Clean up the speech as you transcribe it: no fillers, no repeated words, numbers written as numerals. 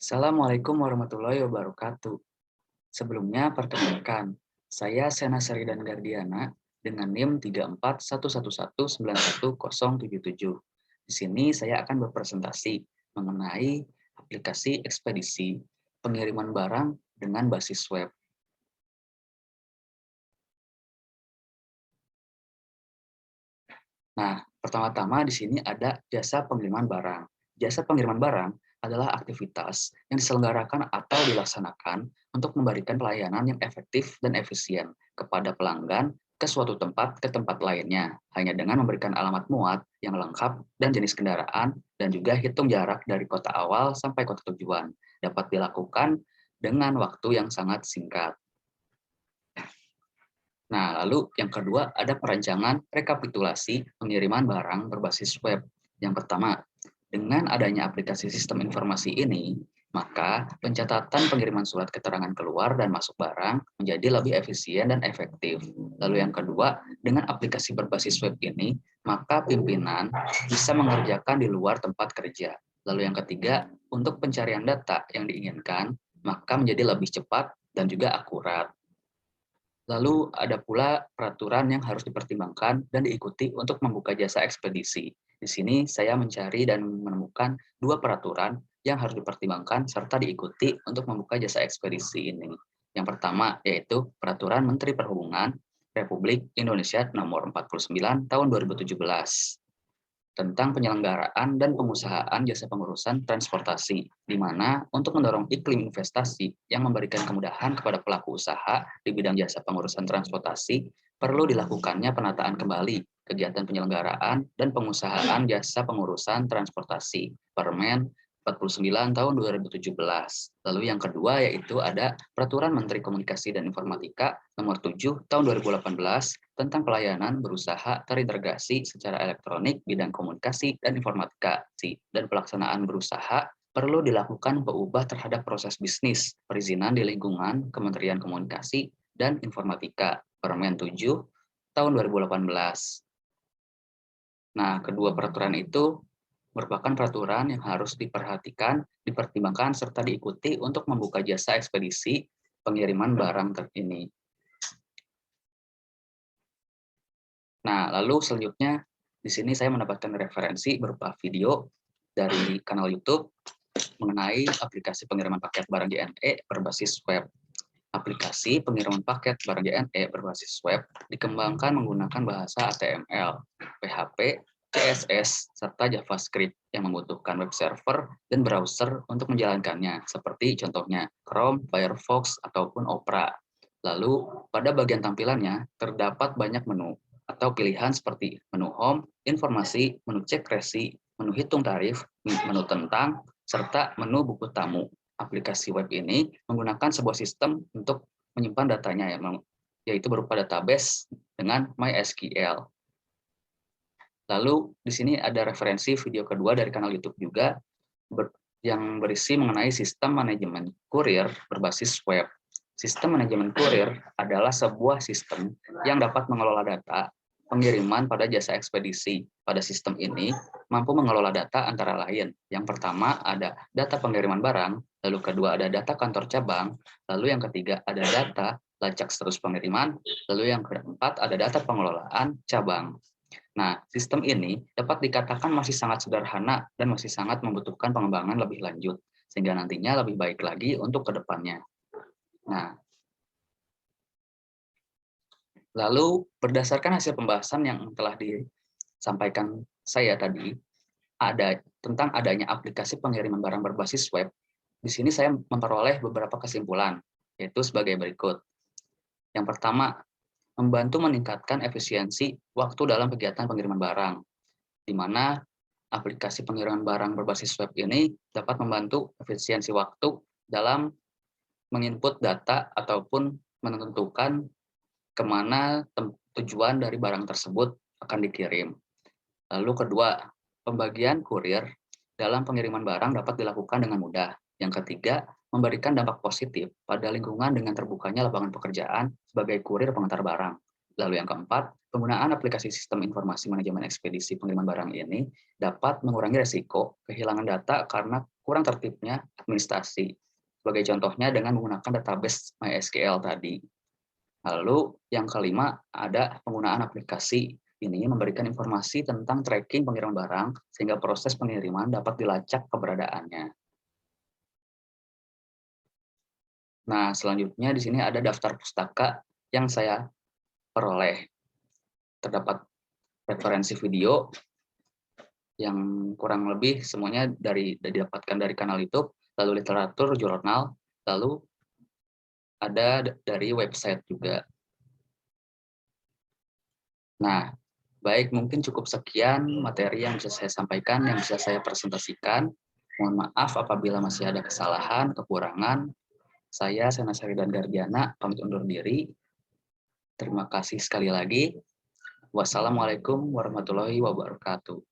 Assalamualaikum warahmatullahi wabarakatuh. Sebelumnya, perkenalkan, saya Sena Seridan Gardiana dengan NIM 3411191077. Di sini saya akan berpresentasi mengenai aplikasi ekspedisi pengiriman barang dengan basis web. Nah, pertama-tama di sini ada jasa pengiriman barang. Jasa pengiriman barang adalah aktivitas yang diselenggarakan atau dilaksanakan untuk memberikan pelayanan yang efektif dan efisien kepada pelanggan ke suatu tempat ke tempat lainnya, hanya dengan memberikan alamat muat yang lengkap dan jenis kendaraan, dan juga hitung jarak dari kota awal sampai kota tujuan. Dapat dilakukan dengan waktu yang sangat singkat. Nah, lalu yang kedua ada perancangan rekapitulasi pengiriman barang berbasis web. Yang pertama, dengan adanya aplikasi sistem informasi ini, maka pencatatan pengiriman surat keterangan keluar dan masuk barang menjadi lebih efisien dan efektif. Lalu yang kedua, dengan aplikasi berbasis web ini, maka pimpinan bisa mengerjakan di luar tempat kerja. Lalu yang ketiga, untuk pencarian data yang diinginkan, maka menjadi lebih cepat dan juga akurat. Lalu ada pula peraturan yang harus dipertimbangkan dan diikuti untuk membuka jasa ekspedisi. Di sini saya mencari dan menemukan dua peraturan yang harus dipertimbangkan serta diikuti untuk membuka jasa ekspedisi ini. Yang pertama yaitu Peraturan Menteri Perhubungan Republik Indonesia Nomor 49 Tahun 2017 tentang penyelenggaraan dan pengusahaan jasa pengurusan transportasi, di mana untuk mendorong iklim investasi yang memberikan kemudahan kepada pelaku usaha di bidang jasa pengurusan transportasi, perlu dilakukannya penataan kembali kegiatan penyelenggaraan dan pengusahaan jasa pengurusan transportasi, Permen 49 tahun 2017. Lalu yang kedua yaitu ada Peraturan Menteri Komunikasi dan Informatika Nomor 7 Tahun 2018 tentang pelayanan berusaha terintegrasi secara elektronik bidang komunikasi dan informatika dan pelaksanaan berusaha perlu dilakukan peubah terhadap proses bisnis perizinan di lingkungan Kementerian Komunikasi dan Informatika Permen 7 tahun 2018. Nah, kedua peraturan itu merupakan peraturan yang harus diperhatikan, dipertimbangkan, serta diikuti untuk membuka jasa ekspedisi pengiriman barang ini. Nah, lalu selanjutnya di sini saya mendapatkan referensi berupa video dari kanal YouTube mengenai aplikasi pengiriman paket barang JNE berbasis web. Aplikasi pengiriman paket barang JNE berbasis web dikembangkan menggunakan bahasa HTML, PHP, CSS, serta JavaScript yang membutuhkan web server dan browser untuk menjalankannya, seperti contohnya Chrome, Firefox, ataupun Opera. Lalu, pada bagian tampilannya terdapat banyak menu atau pilihan seperti menu home, informasi, menu cek resi, menu hitung tarif, menu tentang, serta menu buku tamu. Aplikasi web ini menggunakan sebuah sistem untuk menyimpan datanya, yaitu berupa database dengan MySQL. Lalu di sini ada referensi video kedua dari kanal YouTube juga yang berisi mengenai sistem manajemen kurir berbasis web. Sistem manajemen kurir adalah sebuah sistem yang dapat mengelola data pengiriman pada jasa ekspedisi. Pada sistem ini mampu mengelola data antara lain. Yang pertama ada data pengiriman barang, lalu kedua ada data kantor cabang, lalu yang ketiga ada data lacak status pengiriman, lalu yang keempat ada data pengelolaan cabang. Nah, sistem ini dapat dikatakan masih sangat sederhana dan masih sangat membutuhkan pengembangan lebih lanjut, sehingga nantinya lebih baik lagi untuk ke depannya. Nah, lalu berdasarkan hasil pembahasan yang telah disampaikan saya tadi, ada tentang adanya aplikasi pengiriman barang berbasis web. Di sini saya memperoleh beberapa kesimpulan, yaitu sebagai berikut. Yang pertama, membantu meningkatkan efisiensi waktu dalam kegiatan pengiriman barang, di mana aplikasi pengiriman barang berbasis web ini dapat membantu efisiensi waktu dalam menginput data ataupun menentukan kemana tujuan dari barang tersebut akan dikirim. Lalu kedua, pembagian kurir dalam pengiriman barang dapat dilakukan dengan mudah. Yang ketiga, memberikan dampak positif pada lingkungan dengan terbukanya lapangan pekerjaan sebagai kurir pengantar barang. Lalu yang keempat, Penggunaan aplikasi sistem informasi manajemen ekspedisi pengiriman barang ini dapat mengurangi resiko kehilangan data karena kurang tertibnya administrasi. Sebagai contohnya dengan menggunakan database MySQL tadi. Lalu yang kelima ada penggunaan aplikasi ini memberikan informasi tentang tracking pengiriman barang sehingga proses pengiriman dapat dilacak keberadaannya. Nah, selanjutnya di sini ada daftar pustaka yang saya peroleh. Terdapat referensi video yang kurang lebih semuanya didapatkan dari kanal YouTube, lalu literatur, jurnal, lalu ada dari website juga. Nah, baik mungkin cukup sekian materi yang bisa saya sampaikan, yang bisa saya presentasikan. Mohon maaf apabila masih ada kesalahan, kekurangan. Saya Sena Saridan Gardiana, pamit undur diri. Terima kasih sekali lagi. Wassalamualaikum warahmatullahi wabarakatuh.